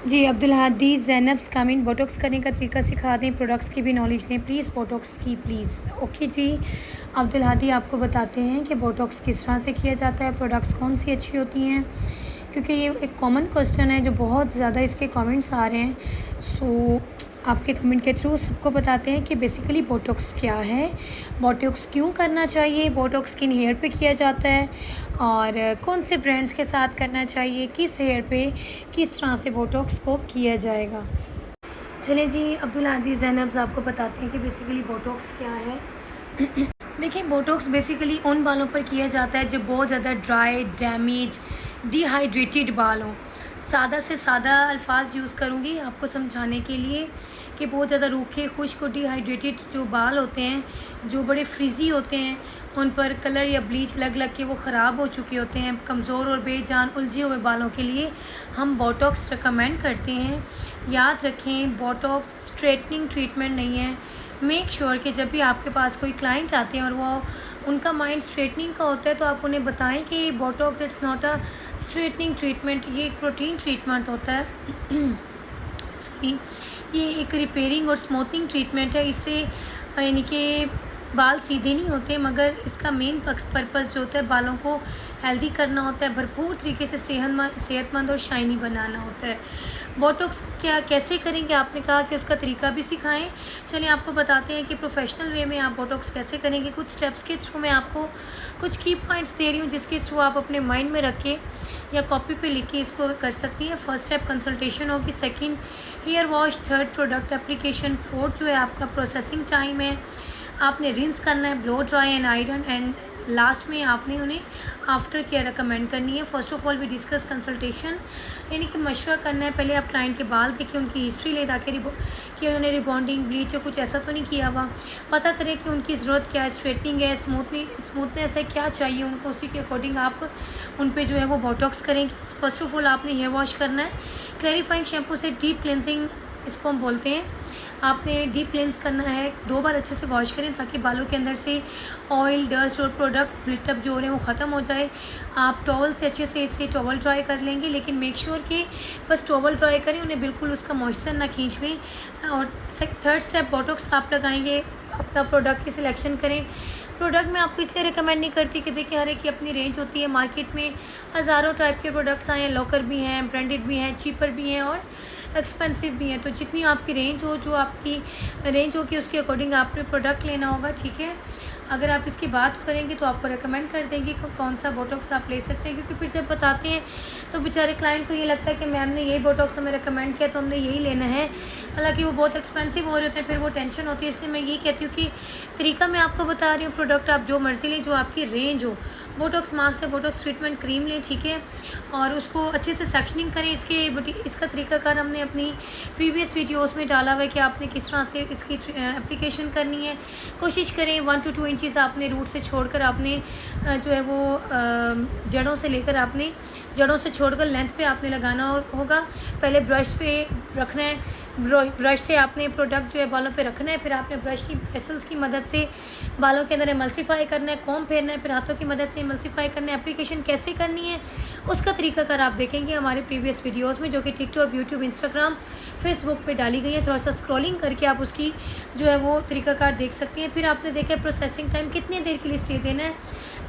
जी, Abdul Hadi ज़ैनब्स coming Botox करने का तरीका सिखा दें, प्रोडक्ट्स की भी नॉलेज दें प्लीज़, बोटॉक्स की प्लीज़। ओके जी, अब्दुल हादी आपको बताते हैं कि बोटॉक्स किस तरह से किया जाता है, प्रोडक्ट्स कौन सी अच्छी होती हैं, क्योंकि ये एक कॉमन क्वेश्चन है जो बहुत ज़्यादा इसके कमेंट्स आ रहे हैं। सो आपके कमेंट के थ्रू सबको बताते हैं कि बेसिकली बोटॉक्स क्या है, बोटॉक्स क्यों करना चाहिए, बोटॉक्स किन हेयर पे किया जाता है और कौन से ब्रांड्स के साथ करना चाहिए, किस हेयर पे किस तरह से बोटॉक्स को किया जाएगा। चलें जी, अब्दुल हादी ज़ैनब्स आपको बताते हैं कि बेसिकली बोटॉक्स क्या है। देखिए, बोटॉक्स बेसिकली उन बालों पर किया जाता है जो बहुत ज़्यादा ड्राई, डैमेज, डिहाइड्रेटेड बाल हों। सादा से सादा अल्फाज यूज़ करूँगी आपको समझाने के लिए कि बहुत ज़्यादा रूखे, खुश्क और डिहाइड्रेटेड जो बाल होते हैं, जो बड़े फ्रिज़ी होते हैं, उन पर कलर या ब्लीच लग लग के वो ख़राब हो चुके होते हैं, कमज़ोर और बेजान उलझे हुए बालों के लिए हम बोटॉक्स रिकमेंड करते हैं। याद रखें, बोटॉक्स स्ट्रेटनिंग ट्रीटमेंट नहीं है। मेक श्योर कि जब भी आपके पास कोई क्लाइंट आते हैं और वो उनका माइंड स्ट्रेटनिंग का होता है तो आप उन्हें बताएं कि Botox it's not a straightening treatment, ये एक प्रोटीन ट्रीटमेंट होता है। सॉरी, ये एक रिपेयरिंग और स्मूथनिंग ट्रीटमेंट है। इससे यानी कि बाल सीधे नहीं होते, मगर इसका मेन पर्पज़ जो होता है बालों को हेल्दी करना होता है, भरपूर तरीके से सेहतमंद और शाइनी बनाना होता है। बोटॉक्स क्या कैसे करेंगे, आपने कहा कि उसका तरीका भी सिखाएं। चलिए आपको बताते हैं कि प्रोफेशनल वे में आप बोटॉक्स कैसे करेंगे। कुछ स्टेप्स के थ्रू मैं आपको कुछ की पॉइंट्स दे रही हूँ जिसके थ्रू आप अपने माइंड में रख के या कॉपी पे लिख के इसको कर सकती हैं। फर्स्ट स्टेप कंसल्टेशन होगी, second hair wash, third product application, fourth जो है आपका प्रोसेसिंग टाइम है, आपने रिंस करना है, blow dry and iron, and last में आपने उन्हें आफ्टर केयर रिकमेंड करनी है। First of all we discuss consultation, यानी कि मशवरा करना है। पहले आप क्लाइंट के बाल देखिए, उनकी हिस्ट्री ले ताकि कि उन्होंने रिबॉन्डिंग, ब्लीच या कुछ ऐसा तो नहीं किया हुआ। पता करें कि उनकी ज़रूरत क्या है, स्ट्रेटनिंग है, स्मूथनेस है, क्या चाहिए उनको, उसी के अकॉर्डिंग आप उन पर जो है वो बोटॉक्स करेंगे। फर्स्ट ऑफ ऑल आपने हेयर वॉश करना है, क्लैरिफाइंग शैम्पू से डीप क्लिनजिंग इसको हम बोलते हैं। आपने डीप क्लेंस करना है, 2 बार अच्छे से वॉश करें ताकि बालों के अंदर से ऑयल, डस्ट और प्रोडक्ट बिल्टअप जो हो रहे हैं वो ख़त्म हो जाए। आप टॉवल से अच्छे से इसे टॉवल ड्राई कर लेंगे, लेकिन मेक श्योर कि बस टॉवल ड्राई करें, उन्हें बिल्कुल उसका मॉइस्चर ना खींच लें। और थर्ड स्टेप बोटॉक्स आप लगाएंगे, अपना प्रोडक्ट की सिलेक्शन करें। प्रोडक्ट मैं आपको इसलिए रिकमेंड नहीं करती कि देखिए हर एक की अपनी रेंज होती है। मार्केट में हज़ारों टाइप के प्रोडक्ट्स आए हैं, लोकल भी हैं, ब्रांडेड भी हैं, चीपर भी हैं और एक्सपेंसिव भी हैं। तो जितनी आपकी रेंज हो, जो आपकी रेंज होगी उसके अकॉर्डिंग आपने प्रोडक्ट लेना होगा, ठीक है। अगर आप इसकी बात करेंगे तो आपको रेकमेंड कर देंगे कि कौन सा बोटॉक्स आप ले सकते हैं, क्योंकि फिर जब बताते हैं तो बेचारे क्लाइंट को ये लगता है कि मैम ने यही बोटॉक्स हमें रेकमेंड किया तो हमने यही लेना है, हालांकि वो बहुत एक्सपेंसिव हो रहे होते हैं, फिर वो टेंशन होती है। इसलिए मैं यही कहती हूँ कि तरीका मैं आपको बता रही हूँ, प्रोडक्ट आप जो मर्ज़ी लें, जो आपकी रेंज हो। बोटॉक्स मास्क या बोटॉक्स ट्रीटमेंट क्रीम लें, ठीक है, और उसको अच्छे से सेक्शनिंग करें। इसका तरीकाकार हमने अपनी प्रीवियस वीडियोस में डाला हुआ है कि आपने किस तरह से इसकी एप्लीकेशन करनी है। कोशिश करें 1 to 2 इंचज़ आपने रूट से छोड़कर आपने जो है वो जड़ों से लेकर आपने जड़ों से छोड़कर लेंथ पे आपने लगाना होगा। पहले ब्रश पे रखना है, ब्रश से आपने प्रोडक्ट जो है बालों पे रखना है, फिर आपने ब्रश की ब्रिसल्स की मदद से बालों के अंदर एमल्सीफाई करना है, कॉम्ब फेरना है, फिर हाथों की मदद से एमल्सीफाई करना है। एप्लीकेशन कैसे करनी है उसका तरीकाकार आप देखेंगे हमारे प्रीवियस वीडियोस में, जो कि टिकटॉक, यूट्यूब, इंस्टाग्राम, फेसबुक पे डाली गई है। थोड़ा सा स्क्रॉलिंग करके आप उसकी जो है वो तरीकाकार देख सकती हैं। फिर आपने देखा प्रोसेसिंग टाइम कितनी देर के लिए स्टे देना है,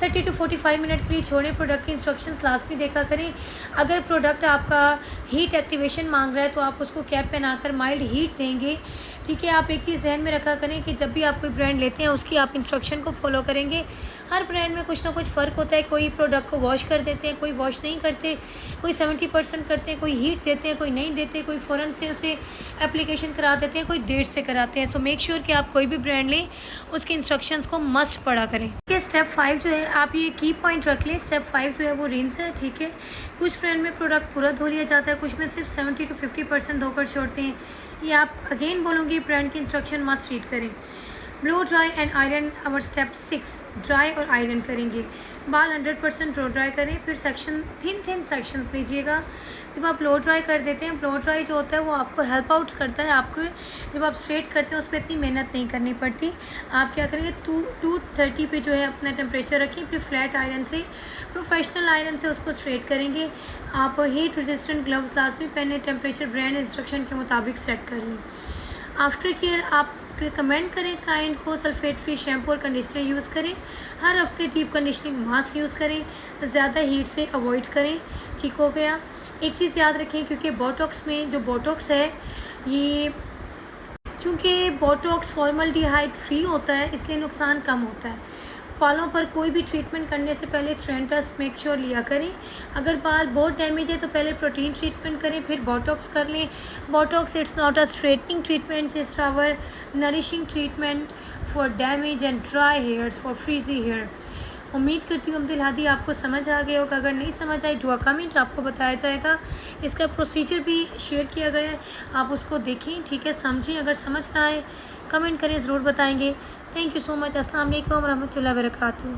30 to 45 मिनट के लिए छोड़ें। प्रोडक्ट की इंस्ट्रक्शंस लास्ट में देखा करें। अगर प्रोडक्ट आपका हीट एक्टिवेशन मांग रहा है तो आप उसको कैप पहनाकर माइल्ड हीट देंगे, ठीक है। आप एक चीज़ जहन में रखा करें कि जब भी आप कोई ब्रांड लेते हैं उसकी आप इंस्ट्रक्शन को फॉलो करेंगे। हर ब्रांड में कुछ ना कुछ फ़र्क होता है, कोई प्रोडक्ट को वॉश कर देते हैं, कोई वॉश नहीं करते, कोई 70% करते हैं, कोई हीट देते हैं, कोई नहीं देते, कोई फ़ौरन से उसे एप्लीकेशन करा देते हैं, कोई देर से कराते हैं। सो मेक श्योर कि आप कोई भी ब्रांड लें उसके इंस्ट्रक्शंस को मस्ट पढ़ा करें। स्टेप 5 जो है, आप ये की पॉइंट रख लें। स्टेप 5 जो है वो रिंस है, ठीक है। कुछ ब्रांड में प्रोडक्ट पूरा धो लिया जाता है, कुछ में सिर्फ 70 to 50% धोकर छोड़ते हैं। ये आप अगेन बोलूँगी, ब्रांड की इंस्ट्रक्शन मस्ट रीड करें। Blow dry and iron our step 6, dry और आयरन करेंगे। बाल 100% ब्लो ड्राई करें, फिर सेक्शन थिन सेक्शंस लीजिएगा। जब आप ब्लो ड्राई कर देते हैं, ब्लो ड्राई जो होता है वो आपको हेल्प आउट करता है, आपको जब आप स्ट्रेट करते हैं उस पर इतनी मेहनत नहीं करनी पड़ती। आप क्या करेंगे, 230 पे जो है अपना टेम्परेचर रखें, फिर फ्लैट आयरन से, प्रोफेशनल आयरन से उसको स्ट्रेट करेंगे। आप हीट रेजिस्टेंट ग्लव्स लाजमी पहने, टेम्परेचर ब्रांड इंस्ट्रक्शन के मुताबिक सेट कर लें। आफ्टर केयर आप रिकमेंड करें क्लाइंट को सल्फेट फ्री शैम्पू और कंडीशनर यूज़ करें। हर हफ्ते डीप कंडीशनिंग मास्क यूज़ करें, ज़्यादा हीट से अवॉइड करें। ठीक हो गया। एक चीज़ याद रखें, क्योंकि बोटॉक्स में जो बोटॉक्स है ये, चूँकि बोटॉक्स फॉर्मल्डिहाइड फ्री होता है इसलिए नुकसान कम होता है। बालों पर कोई भी ट्रीटमेंट करने से पहले स्ट्रैंड टेस्ट मेक श्योर लिया करें। अगर बाल बहुत डैमेज है तो पहले प्रोटीन ट्रीटमेंट करें, फिर बोटॉक्स कर लें। Botox it's not a straightening treatment, it's our nourishing treatment for damage and dry hairs, for frizzy hair. उम्मीद करती हूँ अब्दुल हादी आपको समझ आ गया होगा। अगर नहीं समझ आई डू अ कमेंट, आपको बताया जाएगा। इसका प्रोसीजर भी शेयर किया गया है, आप उसको देखें, ठीक है, समझें। अगर समझ ना आए कमेंट करें, ज़रूर बताएंगे। Thank you so much. अस्सलाम वालेकुम रहमतुल्लाहि व बरकातहू।